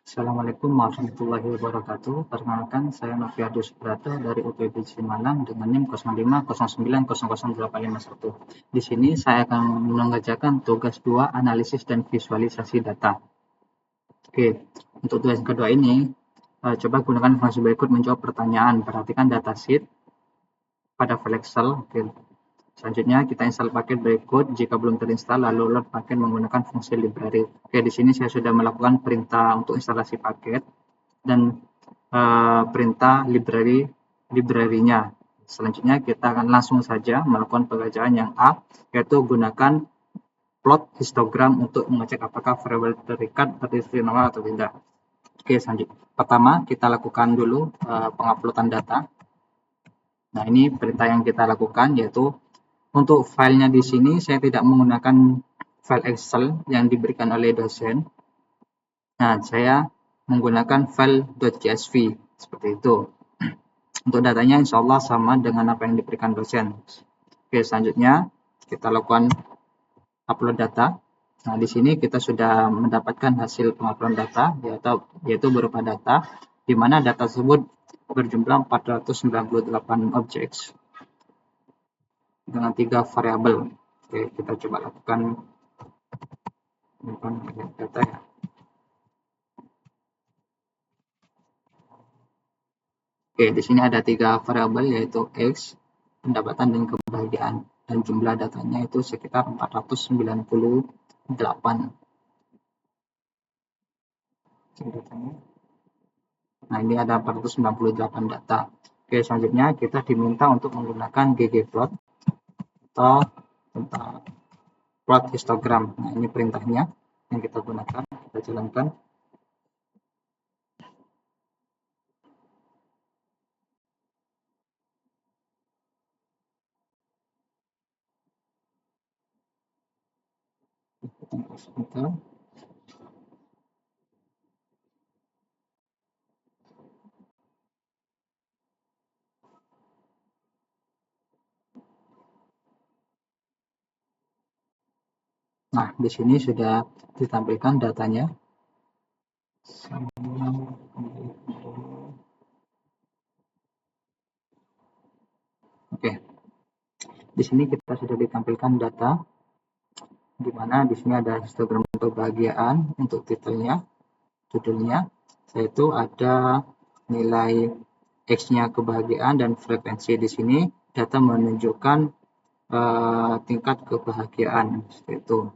Assalamualaikum warahmatullahi wabarakatuh. Perkenalkan, saya Noviadus Subrata dari UPBC Malang dengan NIM 0509000851. Di sini saya akan mengerjakan tugas 2 analisis dan visualisasi data. Oke, untuk tugas kedua ini, coba gunakan fungsi berikut menjawab pertanyaan. Perhatikan datasheet pada file Excel. Oke. Selanjutnya kita install paket berikut. Jika belum terinstall, lalu load paket menggunakan fungsi library. Oke, di sini saya sudah melakukan perintah untuk instalasi paket dan perintah library-nya. Selanjutnya kita akan langsung saja melakukan pekerjaan yang A, yaitu gunakan plot histogram untuk mengecek apakah variabel terikat beristimewa atau tidak. Oke, selanjutnya. Pertama, kita lakukan dulu penguploadan data. Nah, ini perintah yang kita lakukan, yaitu untuk filenya di sini saya tidak menggunakan file Excel yang diberikan oleh dosen. Nah, saya menggunakan file .csv seperti itu. Untuk datanya insya Allah sama dengan apa yang diberikan dosen. Oke, selanjutnya kita lakukan upload data. Nah, di sini kita sudah mendapatkan hasil penguploadan data, yaitu berupa data, di mana data tersebut berjumlah 498 objek dengan 3 variabel. Oke, kita coba lakukan data ya. Oke, di sini ada 3 variabel, yaitu X, pendapatan dan kebahagiaan, dan jumlah datanya itu sekitar 498. Nah, ini ada 498 data. Oke, selanjutnya kita diminta untuk menggunakan ggplot atau tentang plot histogram. Nah, ini perintahnya yang kita gunakan, kita jalankan. Nah, di sini sudah ditampilkan datanya. Oke, di sini kita sudah ditampilkan data, di mana di sini ada histogram kebahagiaan untuk titelnya, judulnya, yaitu ada nilai X-nya kebahagiaan dan frekuensi. Di sini data menunjukkan tingkat kebahagiaan seperti itu.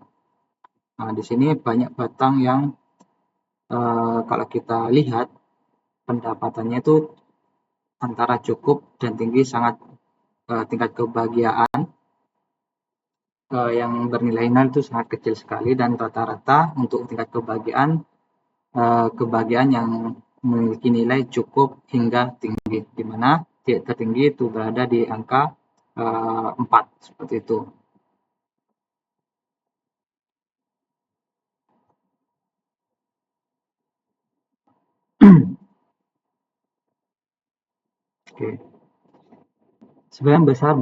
Nah, di sini banyak batang yang kalau kita lihat pendapatannya itu antara cukup dan tinggi, sangat tingkat kebahagiaan yang bernilai 0 itu sangat kecil sekali, dan rata-rata untuk tingkat kebahagiaan yang memiliki nilai cukup hingga tinggi, di mana titik tertinggi itu berada di angka 4 seperti itu. Oke. Sebagian besar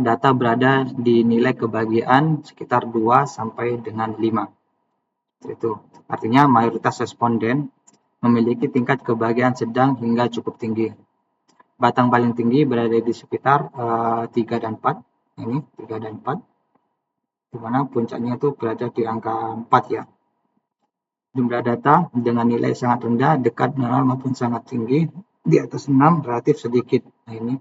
data berada di nilai kebahagiaan sekitar 2 sampai dengan 5. Itu artinya mayoritas responden memiliki tingkat kebahagiaan sedang hingga cukup tinggi. Batang paling tinggi berada di sekitar 3 dan 4. Ini 3 dan 4. Di mana puncaknya itu berada di angka 4 ya. Jumlah data dengan nilai sangat rendah, dekat 0 maupun sangat tinggi, di atas 6 relatif sedikit. Nah, ini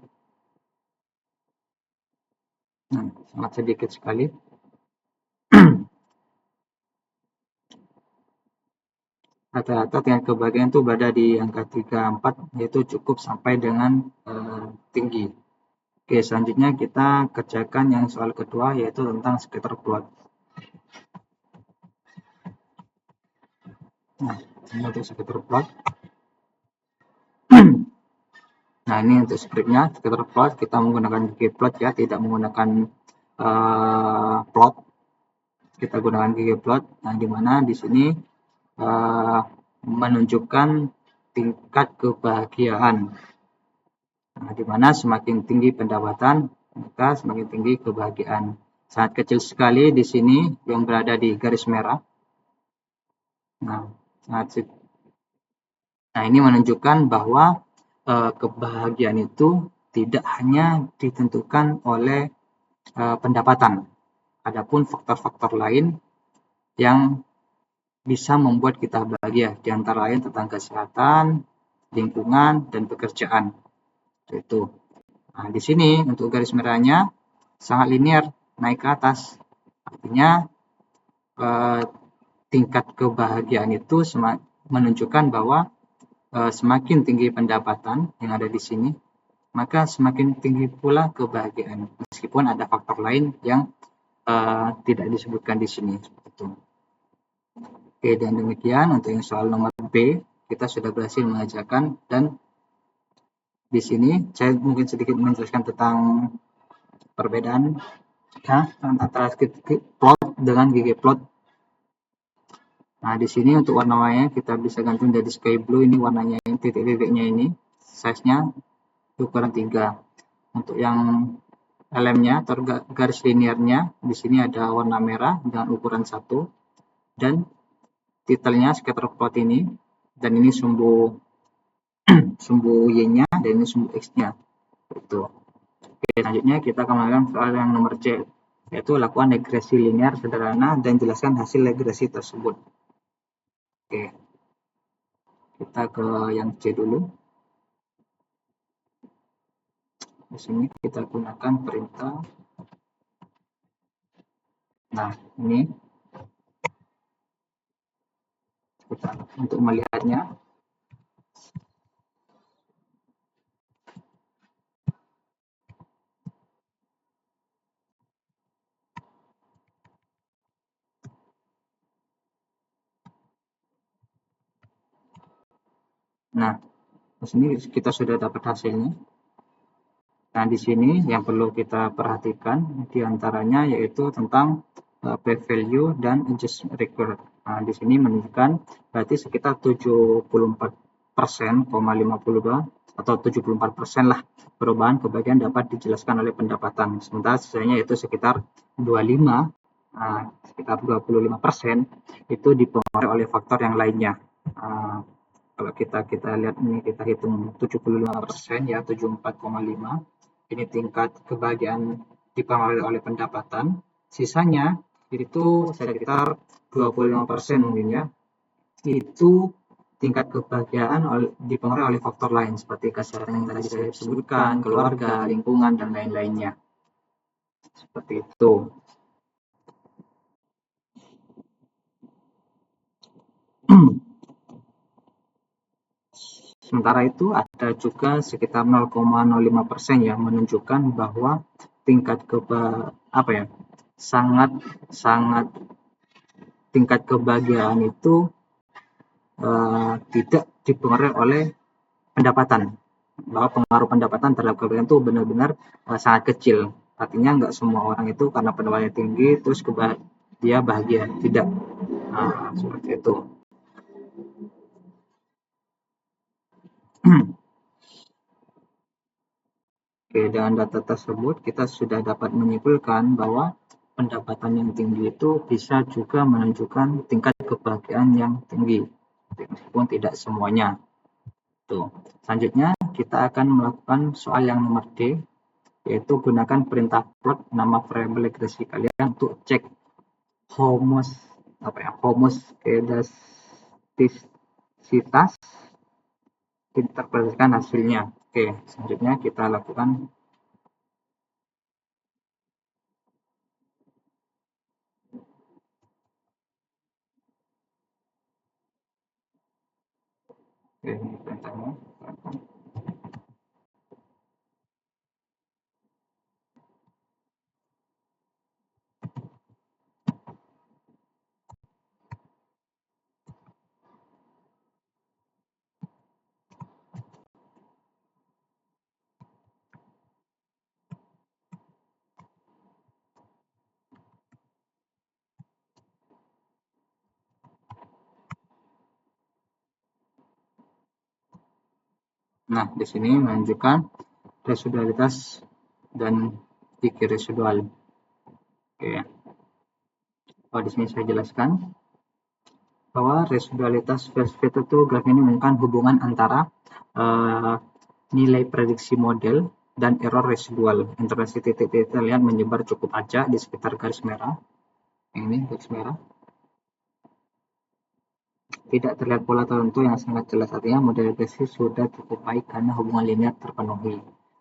sangat sedikit sekali. Rata-rata tingkat kebahagiaan itu berada di angka 3-4, yaitu cukup sampai dengan tinggi. Oke, selanjutnya kita kerjakan yang soal kedua, yaitu tentang scatter plot. Nah, ini untuk scatter plot. Nah, ini untuk scriptnya, scatter plot kita menggunakan ggplot ya, tidak menggunakan plot. Kita gunakan ggplot. Nah, di mana di sini menunjukkan tingkat kebahagiaan. Nah, di mana semakin tinggi pendapatan, maka semakin tinggi kebahagiaan. Sangat kecil sekali di sini yang berada di garis merah. Nah, Nah, ini menunjukkan bahwa kebahagiaan itu tidak hanya ditentukan oleh pendapatan. Adapun faktor-faktor lain yang bisa membuat kita bahagia, di antara lain tentang kesehatan, lingkungan, dan pekerjaan. Itu. Nah, di sini untuk garis merahnya sangat linear, naik ke atas. Artinya tingkat kebahagiaan itu menunjukkan bahwa semakin tinggi pendapatan yang ada di sini, maka semakin tinggi pula kebahagiaan. Meskipun ada faktor lain yang tidak disebutkan di sini. Oke, dan demikian untuk yang soal nomor B, kita sudah berhasil mengerjakan, dan di sini saya mungkin sedikit menjelaskan tentang perbedaan antara plot dengan ggplot. Nah, di sini untuk warna-warnanya kita bisa ganti dari sky blue, ini warnanya ini, titik-titiknya ini, size-nya ukuran 3. Untuk yang lemnya atau garis linearnya, di sini ada warna merah dengan ukuran 1, dan titelnya scatter plot ini, dan ini sumbu y-nya, dan ini sumbu x-nya. Itu. Oke, selanjutnya kita akan melakukan soal yang nomor C, yaitu lakukan regresi linear sederhana dan jelaskan hasil regresi tersebut. Oke, kita ke yang C dulu. Di sini kita gunakan perintah. Nah, ini kita untuk melihatnya. Nah, di sini kita sudah dapat hasilnya. Nah, di sini yang perlu kita perhatikan diantaranya yaitu tentang p-value dan adjustment required. Nah, di sini menunjukkan berarti sekitar 74%,52 atau 74% lah perubahan kebahagiaan dapat dijelaskan oleh pendapatan. Sementara sisanya yaitu sekitar 25, sekitar 25% itu dipengaruhi oleh faktor yang lainnya. Kalau kita lihat ini, kita hitung 75% ya, 74,5. Ini tingkat kebahagiaan dipengaruhi oleh pendapatan. Sisanya itu sekitar 25% mungkin ya. Itu tingkat kebahagiaan dipengaruhi oleh faktor lain seperti kesehatan yang tadi saya sebutkan, keluarga, lingkungan, dan lain-lainnya. Seperti itu. Sementara itu ada juga sekitar 0,05% yang menunjukkan bahwa tingkat tingkat kebahagiaan itu tidak dipengaruhi oleh pendapatan. Bahwa pengaruh pendapatan terhadap kebahagiaan itu benar-benar sangat kecil. Artinya nggak semua orang itu karena pendapatannya tinggi terus dia bahagia, tidak. Nah, seperti itu. Oke, dengan data tersebut kita sudah dapat menyimpulkan bahwa pendapatan yang tinggi itu bisa juga menunjukkan tingkat kebahagiaan yang tinggi, meskipun tidak semuanya. Tuh. Selanjutnya kita akan melakukan soal yang nomor D, yaitu gunakan perintah plot nama variabel regresi kalian untuk cek homoskedastisitas interpretasikan hasilnya. Oke, selanjutnya kita lakukan perintahnya. Nah, di sini menunjukkan residualitas dan pikir residual. Oke. Oh, di sini saya jelaskan. bahwa residualitas fit itu graf ini menunjukkan hubungan antara nilai prediksi model dan error residual. Intervensi titik-titik terlihat menyebar cukup acak di sekitar garis merah. Ini garis merah. Tidak terlihat pola tertentu yang sangat jelas, artinya model regresi sudah cukup baik karena hubungan linear terpenuhi.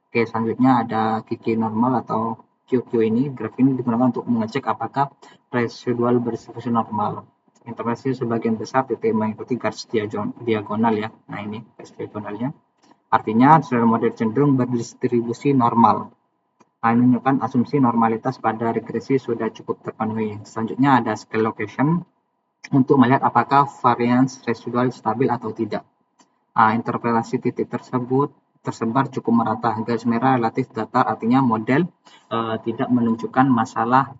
Oke, selanjutnya ada QQ normal atau QQ ini. Graf ini digunakan untuk mengecek apakah residual berdistribusi normal. Intervensi sebagian besar titik mengikuti garis diagonal ya. Nah ini garis diagonalnya. Artinya model cenderung berdistribusi normal. Nah, ini menunjukkan asumsi normalitas pada regresi sudah cukup terpenuhi. Selanjutnya ada scale location untuk melihat apakah varians residual stabil atau tidak. Interpretasi titik tersebut tersebar cukup merata. Garis merah relatif datar, artinya model tidak menunjukkan masalah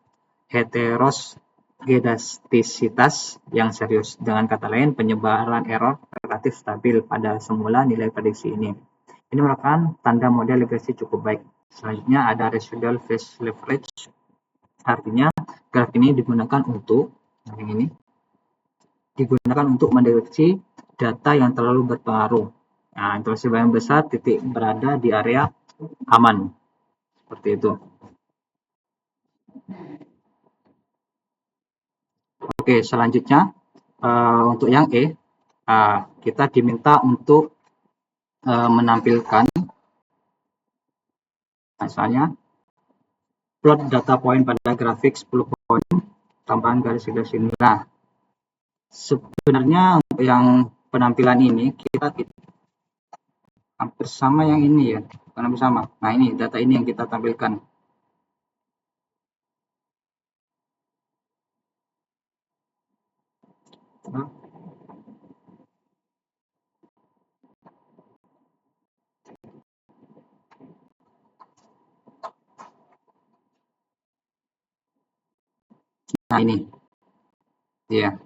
heteroskedastisitas yang serius. Dengan kata lain, penyebaran error relatif stabil pada semula nilai prediksi ini. Ini merupakan tanda model regresi cukup baik. Selanjutnya ada residual phase leverage, artinya graf ini digunakan untuk mendeteksi data yang terlalu berpengaruh. Nah, untuk sebagian besar titik berada di area aman, seperti itu. Oke, selanjutnya untuk yang E, kita diminta untuk menampilkan misalnya plot data point pada grafik 10 poin tambahan garis-garis ini. Nah, sebenarnya untuk yang penampilan ini kita hampir sama yang ini ya, bukan hampir sama. Nah, ini data ini yang kita tampilkan. Nah, ini ya,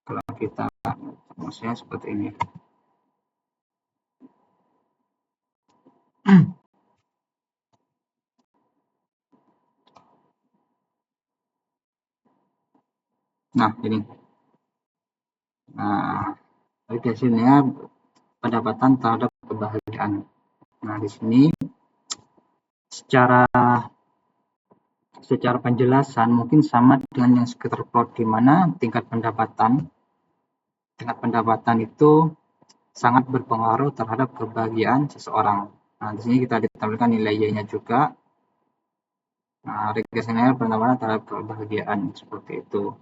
kalau kita maksudnya seperti ini. Nah, ini. Nah, dari sini pendapatan terhadap kebahagiaan. Nah, di sini secara penjelasan mungkin sama dengan yang sekitar plot, di mana tingkat pendapatan itu sangat berpengaruh terhadap kebahagiaan seseorang. Nah, di sini kita ditampilkan nilai Y-nya juga. Nah, regresinya pendapatan terhadap kebahagiaan seperti itu.